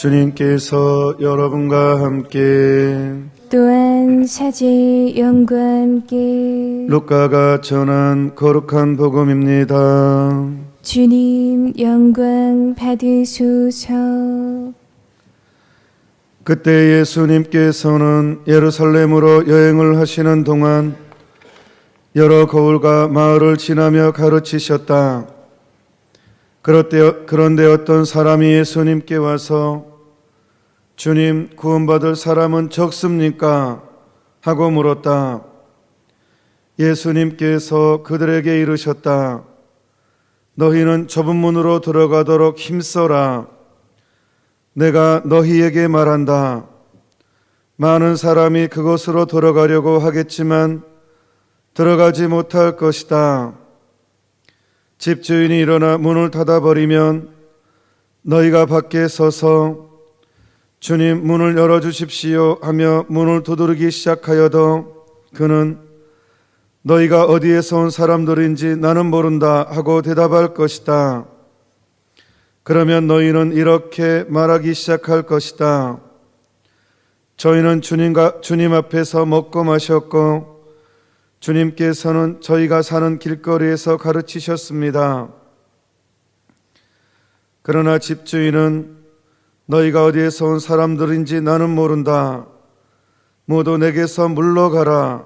주님께서 여러분과 함께 또한 사제의 영과 함께 루카가 전한 거룩한 복음입니다. 주님 영광 받으소서. 그때 예수님께서는 예루살렘으로 여행을 하시는 동안 여러 거울과 마을을 지나며 가르치셨다. 그런데 어떤 사람이 예수님께 와서 주님, 구원받을 사람은 적습니까? 하고 물었다. 예수님께서 그들에게 이르셨다. 너희는 좁은 문으로 들어가도록 힘써라. 내가 너희에게 말한다. 많은 사람이 그곳으로 들어가려고 하겠지만 들어가지 못할 것이다. 집주인이 일어나 문을 닫아버리면 너희가 밖에 서서 주님 문을 열어주십시오 하며 문을 두드리기 시작하여도 그는 너희가 어디에서 온 사람들인지 나는 모른다 하고 대답할 것이다. 그러면 너희는 이렇게 말하기 시작할 것이다. 저희는 주님 앞에서 먹고 마셨고 주님께서는 저희가 사는 길거리에서 가르치셨습니다. 그러나 집주인은 너희가 어디에서 온 사람들인지 나는 모른다. 모두 내게서 물러가라.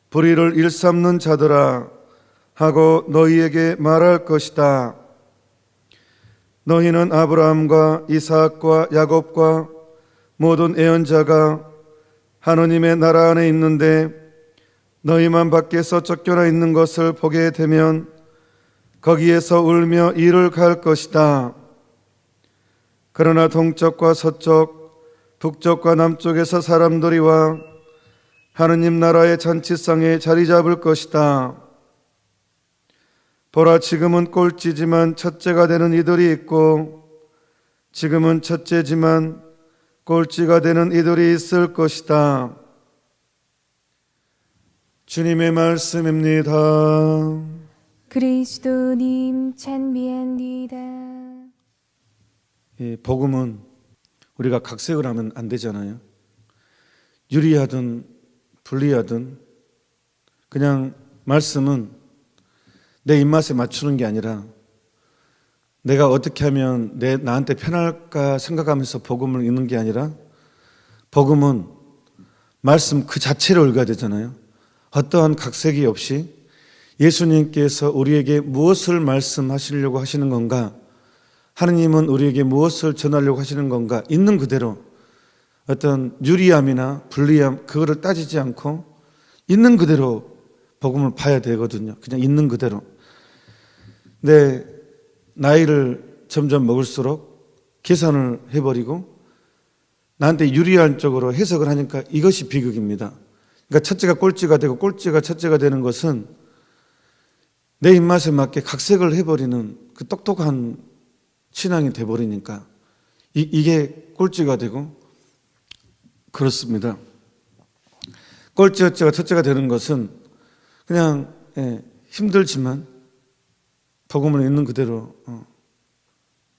불의를 일삼는 자들아 하고 너희에게 말할 것이다. 너희는 아브라함과 이삭과 야곱과 모든 애언자가 하느님의 나라 안에 있는데 너희만 밖에서 쫓겨나 있는 것을 보게 되면 거기에서 울며 이를 갈 것이다. 그러나 동쪽과 서쪽, 북쪽과 남쪽에서 사람들이 와 하느님 나라의 잔치상에 자리 잡을 것이다. 보라, 지금은 꼴찌지만 첫째가 되는 이들이 있고 지금은 첫째지만 꼴찌가 되는 이들이 있을 것이다. 주님의 말씀입니다. 그리스도님 찬미합니다. 복음은 우리가 각색을 하면 안 되잖아요. 유리하든 불리하든 그냥 말씀은 내 입맛에 맞추는 게 아니라 내가 어떻게 하면 나한테 편할까 생각하면서 복음을 읽는 게 아니라 복음은 말씀 그 자체를 읽어야 되잖아요. 어떠한 각색이 없이 예수님께서 우리에게 무엇을 말씀하시려고 하시는 건가, 하느님은 우리에게 무엇을 전하려고 하시는 건가, 있는 그대로 어떤 유리함이나 불리함 그거를 따지지 않고 있는 그대로 복음을 봐야 되거든요. 그냥 있는 그대로. 근데 나이를 점점 먹을수록 계산을 해버리고 나한테 유리한 쪽으로 해석을 하니까 이것이 비극입니다. 그러니까 첫째가 꼴찌가 되고 꼴찌가 첫째가 되는 것은 내 입맛에 맞게 각색을 해버리는 그 똑똑한 신앙이 돼버리니까 이게 꼴찌가 되고 그렇습니다. 꼴찌가 첫째가 되는 것은 그냥 힘들지만 복음을 있는 그대로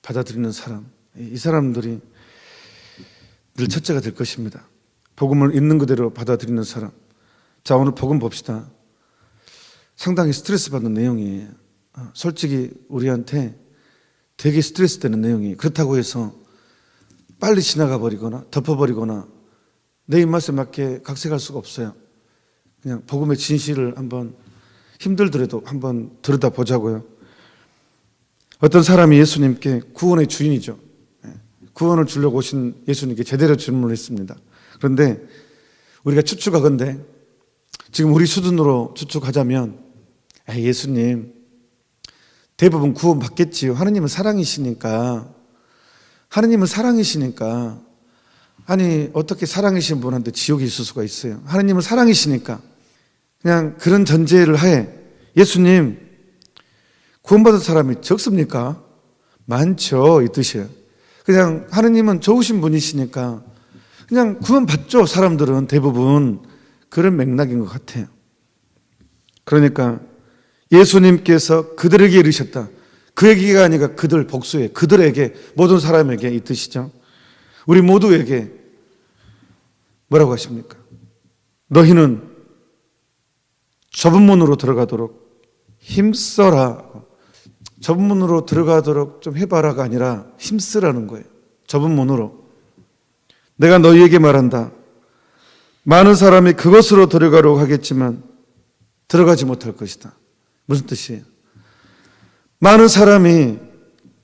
받아들이는 사람, 이 사람들이 늘 첫째가 될 것입니다. 복음을 있는 그대로 받아들이는 사람. 자, 오늘 복음 봅시다. 상당히 스트레스 받는 내용이에요. 솔직히 우리한테 되게 스트레스 되는 내용이에요. 그렇다고 해서 빨리 지나가 버리거나 덮어버리거나 내 입맛에 맞게 각색할 수가 없어요. 그냥 복음의 진실을 한번 힘들더라도 한번 들여다보자고요. 어떤 사람이 예수님께 구원의 주인이죠. 구원을 주려고 오신 예수님께 제대로 질문을 했습니다. 그런데 우리가 추측하건대 지금 우리 수준으로 추측하자면 예수님 대부분 구원 받겠지요. 하느님은 사랑이시니까. 아니 어떻게 사랑이신 분한테 지옥이 있을 수가 있어요. 하느님은 사랑이시니까. 그냥 그런 전제를 하에 예수님 구원받은 사람이 적습니까? 많죠, 이 뜻이에요. 그냥 하느님은 좋으신 분이시니까 그냥 구원받죠. 사람들은 대부분 그런 맥락인 것 같아요. 그러니까 예수님께서 그들에게 이르셨다. 그 얘기가 아니라 그들 복수에 그들에게 모든 사람에게 이 뜻이죠. 우리 모두에게 뭐라고 하십니까? 너희는 좁은 문으로 들어가도록 힘써라. 좁은 문으로 들어가도록 좀 해봐라가 아니라 힘쓰라는 거예요. 좁은 문으로. 내가 너희에게 말한다. 많은 사람이 그것으로 들어가려고 하겠지만 들어가지 못할 것이다. 무슨 뜻이에요? 많은 사람이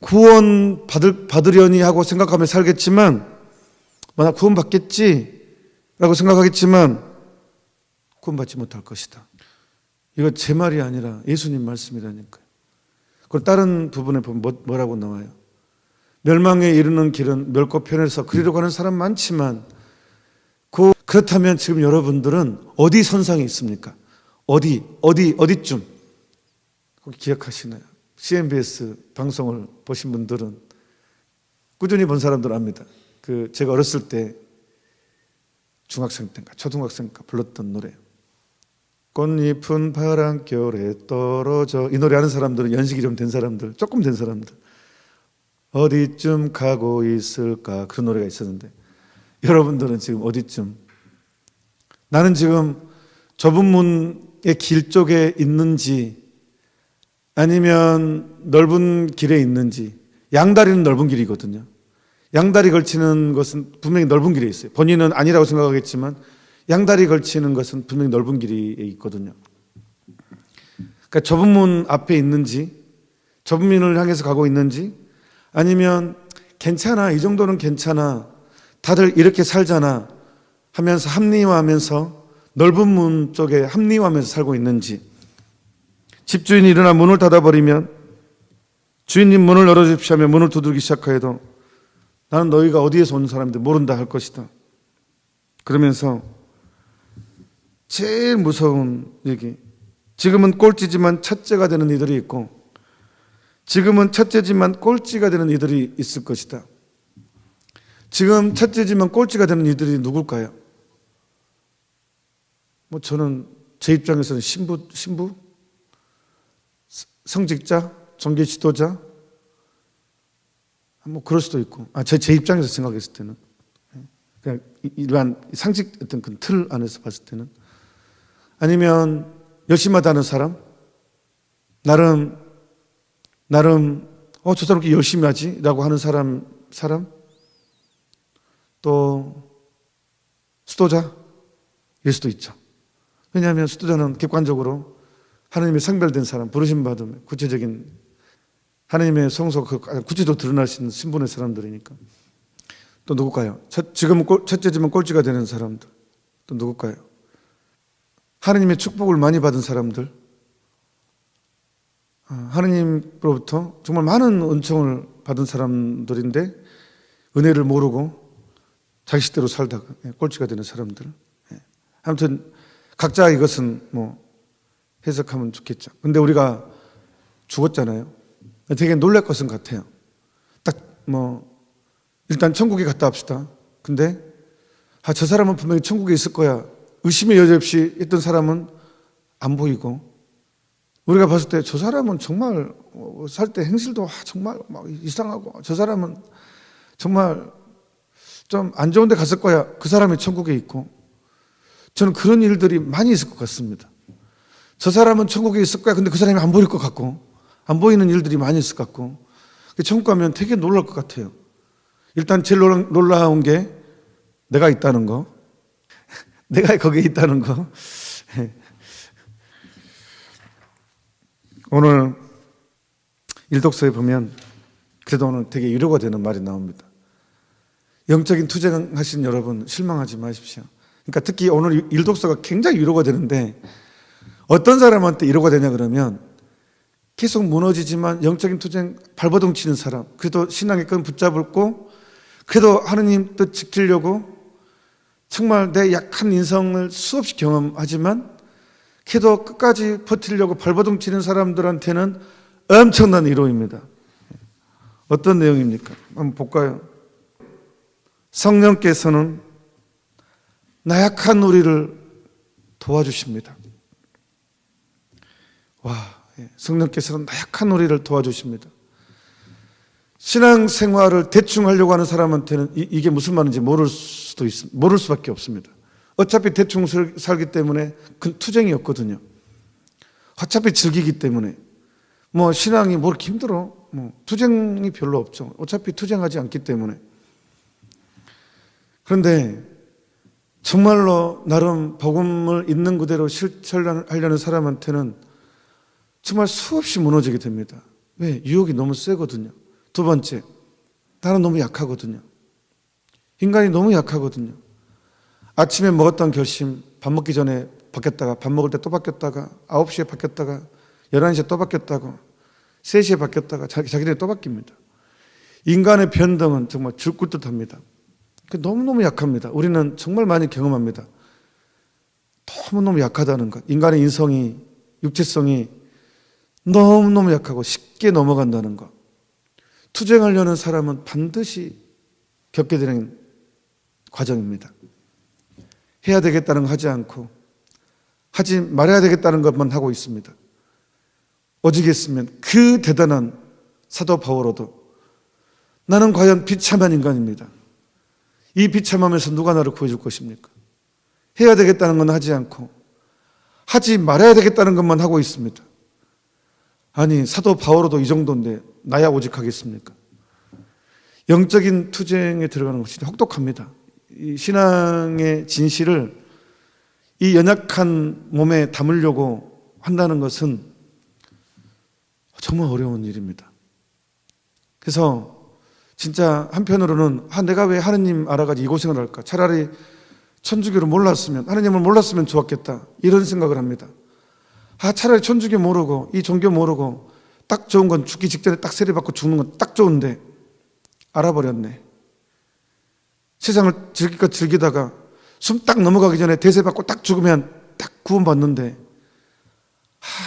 구원 받으려니 하고 생각하며 살겠지만, 나 구원 받겠지 라고 생각하겠지만 구원 받지 못할 것이다. 이거 제 말이 아니라 예수님 말씀이라니까요. 그리고 다른 부분에 보면 뭐라고 나와요? 멸망에 이르는 길은 멸고 편해서 그리려고 하는 사람 많지만, 그렇다면 지금 여러분들은 어디 선상에 있습니까? 어디쯤? 기억하시나요? CNBS 방송을 보신 분들은, 꾸준히 본 사람들은 압니다. 제가 어렸을 때 중학생 때인가 초등학생인가 불렀던 노래, 꽃잎은 바람결에 떨어져. 이 노래 아는 사람들은 연식이 좀 된 사람들, 조금 된 사람들, 어디쯤 가고 있을까, 그런 노래가 있었는데, 여러분들은 지금 어디쯤? 나는 지금 좁은 문의 길 쪽에 있는지 아니면 넓은 길에 있는지. 양다리는 넓은 길이거든요. 양다리 걸치는 것은 분명히 넓은 길에 있어요. 본인은 아니라고 생각하겠지만 양다리 걸치는 것은 분명히 넓은 길에 있거든요. 그러니까 좁은 문 앞에 있는지, 좁은 문을 향해서 가고 있는지, 아니면 괜찮아, 이 정도는 괜찮아, 다들 이렇게 살잖아 하면서 합리화하면서 넓은 문 쪽에 합리화하면서 살고 있는지. 집주인이 일어나 문을 닫아버리면, 주인님 문을 열어주십시오 하며 문을 두들기 시작해도 나는 너희가 어디에서 온 사람인지 모른다 할 것이다. 그러면서 제일 무서운 얘기, 지금은 꼴찌지만 첫째가 되는 이들이 있고, 지금은 첫째지만 꼴찌가 되는 이들이 있을 것이다. 지금 첫째지만 꼴찌가 되는 이들이 누굴까요? 저는 제 입장에서는 신부? 성직자? 종교 지도자? 그럴 수도 있고, 제 입장에서 생각했을 때는, 그냥 일반 상식 어떤 그 틀 안에서 봤을 때는, 아니면 열심하다는 사람, 나름 저 사람 이렇게 열심히 하지라고 하는 사람, 또 수도자, 일 수도 있죠. 왜냐하면 수도자는 객관적으로 하나님의 성별된 사람, 부르심 받으면 구체적인 하나님의 성소, 구체적으로 드러날 수 있는 신분의 사람들이니까. 또 누굴까요? 지금은 첫째지만 꼴찌가 되는 사람들. 또 누굴까요? 하나님의 축복을 많이 받은 사람들, 하나님으로부터 정말 많은 은총을 받은 사람들인데 은혜를 모르고 자식대로 살다가 꼴찌가 되는 사람들. 아무튼 각자 이것은 해석하면 좋겠죠. 근데 우리가 죽었잖아요. 되게 놀랄 것은 같아요. 일단 천국에 갔다 합시다. 근데 저 사람은 분명히 천국에 있을 거야, 의심의 여지 없이 했던 사람은 안 보이고, 우리가 봤을 때 저 사람은 정말 살 때 행실도 정말 막 이상하고, 저 사람은 정말 좀 안 좋은 데 갔을 거야, 그 사람이 천국에 있고. 저는 그런 일들이 많이 있을 것 같습니다. 저 사람은 천국에 있을 거야, 근데 그 사람이 안 보일 것 같고, 안 보이는 일들이 많이 있을 것 같고. 천국 가면 되게 놀랄 것 같아요. 일단 제일 놀라운 게 내가 있다는 거, 내가 거기에 있다는 거. 오늘 일독서에 보면 그래도 오늘 되게 위로가 되는 말이 나옵니다. 영적인 투쟁하신 여러분 실망하지 마십시오. 그러니까 특히 오늘 일독서가 굉장히 위로가 되는데, 어떤 사람한테 위로가 되냐 그러면, 계속 무너지지만 영적인 투쟁 발버둥 치는 사람, 그래도 신앙의 끈 붙잡고 그래도 하느님 뜻 지키려고 정말 내 약한 인성을 수없이 경험하지만 그래도 끝까지 버티려고 발버둥 치는 사람들한테는 엄청난 위로입니다. 어떤 내용입니까? 한번 볼까요? 성령께서는 나약한 우리를 도와주십니다. 성령께서는 나약한 우리를 도와주십니다. 신앙생활을 대충 하려고 하는 사람한테는 이게 무슨 말인지 모를 수밖에 없습니다. 어차피 대충 살기 때문에 그 투쟁이 없거든요. 어차피 즐기기 때문에 뭐 신앙이 뭐 이렇게 힘들어, 뭐 투쟁이 별로 없죠. 어차피 투쟁하지 않기 때문에. 그런데 정말로 나름 복음을 있는 그대로 실천하려는 사람한테는 정말 수없이 무너지게 됩니다. 왜? 유혹이 너무 세거든요. 두 번째, 나는 너무 약하거든요. 인간이 너무 약하거든요. 아침에 먹었던 결심, 밥 먹기 전에 바뀌었다가, 밥 먹을 때 또 바뀌었다가, 9시에 바뀌었다가, 11시에 또 바뀌었다가, 3시에 바뀌었다가, 자기들이 또 바뀝니다. 인간의 변동은 정말 죽을 듯합니다. 너무너무 약합니다. 우리는 정말 많이 경험합니다. 너무너무 약하다는 것. 인간의 인성이, 육체성이 너무너무 약하고 쉽게 넘어간다는 것. 투쟁하려는 사람은 반드시 겪게 되는 과정입니다. 해야 되겠다는 거 하지 않고 하지 말아야 되겠다는 것만 하고 있습니다. 오직했으면 그 대단한 사도 바오로도 나는 과연 비참한 인간입니다. 이 비참함에서 누가 나를 구해줄 것입니까? 해야 되겠다는 건 하지 않고 하지 말아야 되겠다는 것만 하고 있습니다. 아니, 사도 바오로도 이 정도인데 나야 오직하겠습니까? 영적인 투쟁에 들어가는 것이 혹독합니다. 이 신앙의 진실을 이 연약한 몸에 담으려고 한다는 것은 정말 어려운 일입니다. 그래서 진짜 한편으로는 내가 왜 하느님 알아가지고 이 고생을 할까? 차라리 천주교를 몰랐으면, 하느님을 몰랐으면 좋았겠다, 이런 생각을 합니다. 차라리 천주교 모르고 이 종교 모르고 딱 좋은 건 죽기 직전에 딱 세례받고 죽는 건 딱 좋은데 알아버렸네. 세상을 즐기고 즐기다가 숨 딱 넘어가기 전에 대세받고 딱 죽으면 딱 구원받는데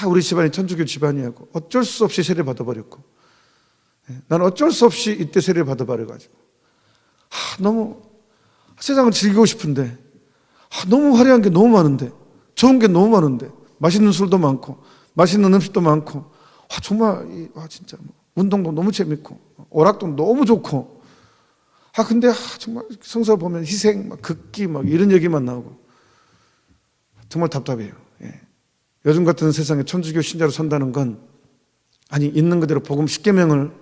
우리 집안이 천주교 집안이하고 어쩔 수 없이 세례 받아버렸고 난 어쩔 수 없이 이때 세례 받아버려가지고 너무 세상을 즐기고 싶은데 너무 화려한 게 너무 많은데 좋은 게 너무 많은데 맛있는 술도 많고 맛있는 음식도 많고 정말 진짜 운동도 너무 재밌고 오락도 너무 좋고 근데 정말 성서 보면 희생, 극기 이런 얘기만 나오고 정말 답답해요. 요즘 같은 세상에 천주교 신자로 산다는 건 있는 그대로 복음 10계명을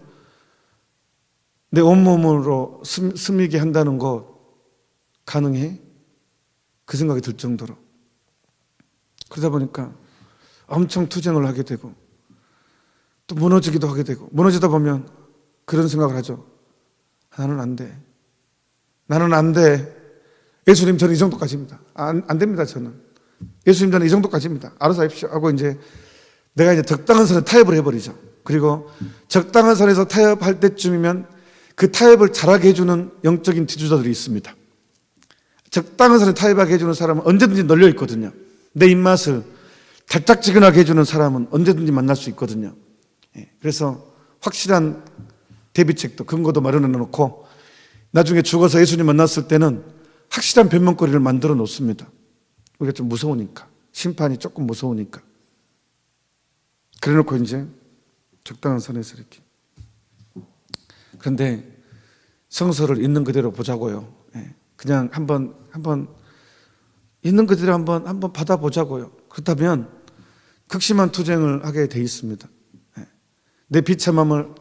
내 온몸으로 스미게 한다는 거 가능해? 그 생각이 들 정도로. 그러다 보니까 엄청 투쟁을 하게 되고 또 무너지기도 하게 되고 무너지다 보면 그런 생각을 하죠. 나는 안 돼. 나는 안 돼. 예수님 저는 이 정도까지입니다. 안 됩니다 저는. 예수님 저는 이 정도까지입니다. 알아서 하십시오 하고 내가 이제 적당한 선에 타협을 해버리죠. 그리고 적당한 선에서 타협할 때쯤이면 그 타협을 잘하게 해주는 영적인 지주자들이 있습니다. 적당한 선에 타협하게 해주는 사람은 언제든지 널려 있거든요. 내 입맛을 달짝지근하게 해주는 사람은 언제든지 만날 수 있거든요. 그래서 확실한 대비책도 근거도 마련해 놓고 나중에 죽어서 예수님 만났을 때는 확실한 변명거리를 만들어 놓습니다. 우리가 좀 무서우니까, 심판이 조금 무서우니까. 그래 놓고 이제 적당한 선에서 이렇게. 그런데 성서를 있는 그대로 보자고요. 그냥 한번 있는 그대로 한번 받아보자고요. 그렇다면 극심한 투쟁을 하게 돼 있습니다. 내 비참함을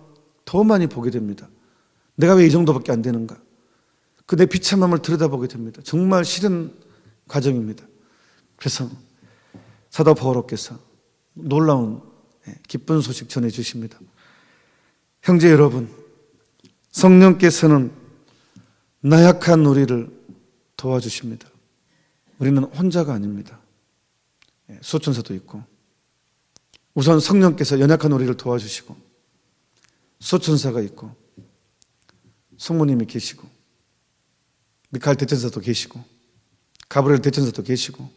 더 많이 보게 됩니다. 내가 왜 이 정도밖에 안 되는가? 그 내 비참함을 들여다보게 됩니다. 정말 싫은 과정입니다. 그래서 사도 바오로께서 놀라운 기쁜 소식 전해주십니다. 형제 여러분, 성령께서는 나약한 우리를 도와주십니다. 우리는 혼자가 아닙니다. 수호천사도 있고 우선 성령께서 연약한 우리를 도와주시고 수호천사가 있고 성모님이 계시고 미카엘 대천사도 계시고 가브리엘 대천사도 계시고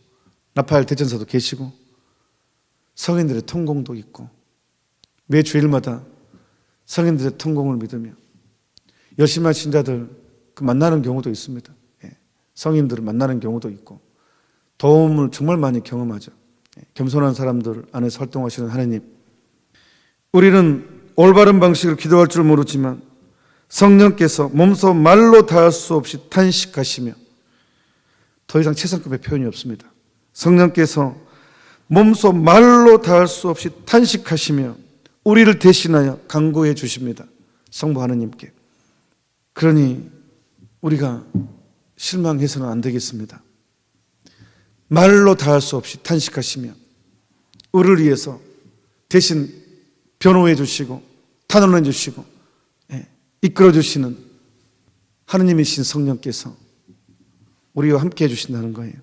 라파엘 대천사도 계시고 성인들의 통공도 있고 매 주일마다 성인들의 통공을 믿으며 열심히 한 신자들 만나는 경우도 있습니다. 성인들을 만나는 경우도 있고 도움을 정말 많이 경험하죠. 겸손한 사람들 안에서 활동하시는 하나님, 우리는 올바른 방식으로 기도할 줄 모르지만 성령께서 몸소 말로 다할 수 없이 탄식하시며, 더 이상 최상급의 표현이 없습니다. 성령께서 몸소 말로 다할 수 없이 탄식하시며 우리를 대신하여 간구해 주십니다. 성부 하느님께. 그러니 우리가 실망해서는 안 되겠습니다. 말로 다할 수 없이 탄식하시며 우리를 위해서 대신 변호해 주시고 탄원해 주시고 이끌어 주시는 하느님이신 성령께서 우리와 함께 해주신다는 거예요.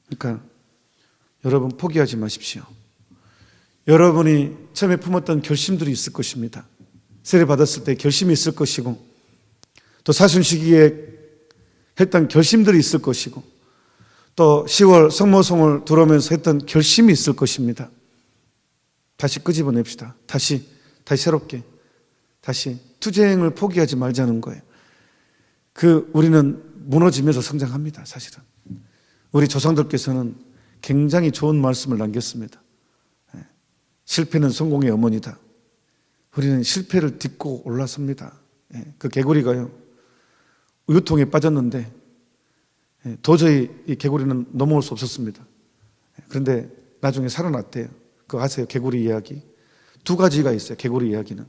그러니까 여러분 포기하지 마십시오. 여러분이 처음에 품었던 결심들이 있을 것입니다. 세례 받았을 때 결심이 있을 것이고, 또 사순시기에 했던 결심들이 있을 것이고, 또 10월 성모송을 들어오면서 했던 결심이 있을 것입니다. 다시 끄집어냅시다. 다시 새롭게 다시 투쟁을 포기하지 말자는 거예요. 우리는 무너지면서 성장합니다. 사실은 우리 조상들께서는 굉장히 좋은 말씀을 남겼습니다. 실패는 성공의 어머니다. 우리는 실패를 딛고 올라섭니다. 그 개구리가요, 우유통에 빠졌는데 도저히 이 개구리는 넘어올 수 없었습니다. 그런데 나중에 살아났대요. 그거 아세요? 개구리 이야기. 두 가지가 있어요. 개구리 이야기는.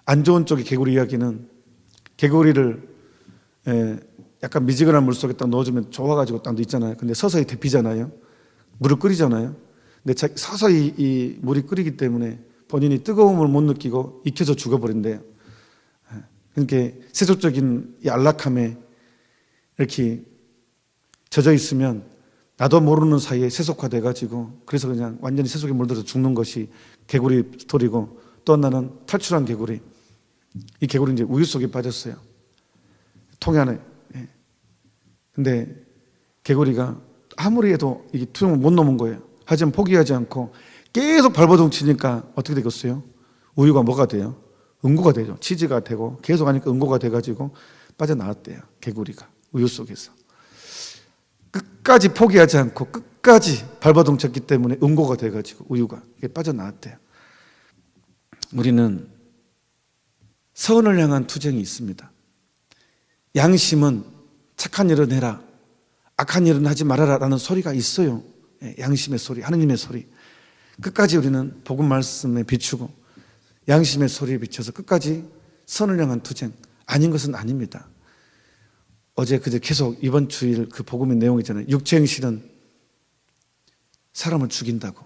안 좋은 쪽의 개구리 이야기는, 개구리를 약간 미지근한 물 속에 딱 넣어주면 좋아가지고 딱 있잖아요. 근데 서서히 데피잖아요. 물을 끓이잖아요. 근데 서서히 이 물이 끓이기 때문에 본인이 뜨거움을 못 느끼고 익혀서 죽어버린대요. 그러니까 세속적인 이 안락함에 이렇게 젖어 있으면 나도 모르는 사이에 세속화돼가지고, 그래서 그냥 완전히 세속에 물들어서 죽는 것이 개구리 스토리고, 또 하나는 탈출한 개구리. 이 개구리는 이제 우유 속에 빠졌어요. 통에 안에. 근데 개구리가 아무리 해도 이게 투영을 못 넘은 거예요. 하지만 포기하지 않고 계속 발버둥 치니까 어떻게 되겠어요? 우유가 뭐가 돼요? 응고가 되죠. 치즈가 되고 계속 하니까 응고가 돼가지고 빠져나왔대요. 개구리가 우유 속에서. 끝까지 포기하지 않고 끝까지 발버둥 쳤기 때문에 응고가 돼가지고 우유가 빠져나왔대요. 우리는 선을 향한 투쟁이 있습니다. 양심은 착한 일은 해라, 악한 일은 하지 말아라 라는 소리가 있어요. 양심의 소리, 하느님의 소리. 끝까지 우리는 복음 말씀에 비추고 양심의 소리에 비춰서 끝까지 선을 향한 투쟁. 아닌 것은 아닙니다. 어제 그제 계속 이번 주일 그 복음의 내용이잖아요. 육체 행실은 사람을 죽인다고,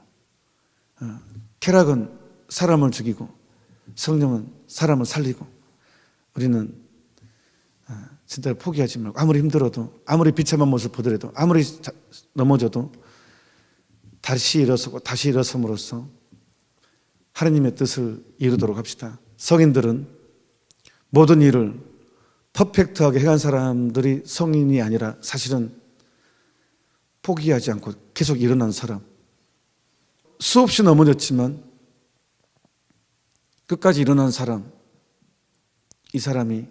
쾌락은 사람을 죽이고 성령은 사람을 살리고, 우리는 진짜 포기하지 말고, 아무리 힘들어도, 아무리 비참한 모습을 보더라도, 아무리 넘어져도 다시 일어서고 다시 일어섬으로써 하나님의 뜻을 이루도록 합시다. 성인들은 모든 일을 퍼펙트하게 해간 사람들이 성인이 아니라 사실은 포기하지 않고 계속 일어난 사람. 수없이 넘어졌지만 끝까지 일어난 사람, 이 사람이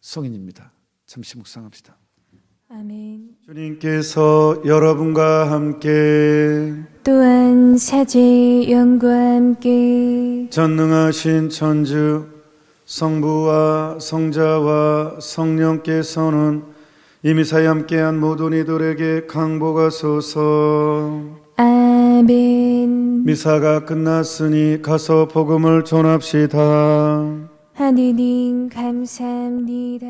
성인입니다. 잠시 묵상합시다. 아멘. 주님께서 여러분과 함께 또한 사제 영과 함께 전능하신 천주 성부와 성자와 성령께서는 이미 사이 함께한 모든 이들에게 강복하소서. 아멘. 미사가 끝났으니 가서 복음을 전합시다. 하느님 감사합니다.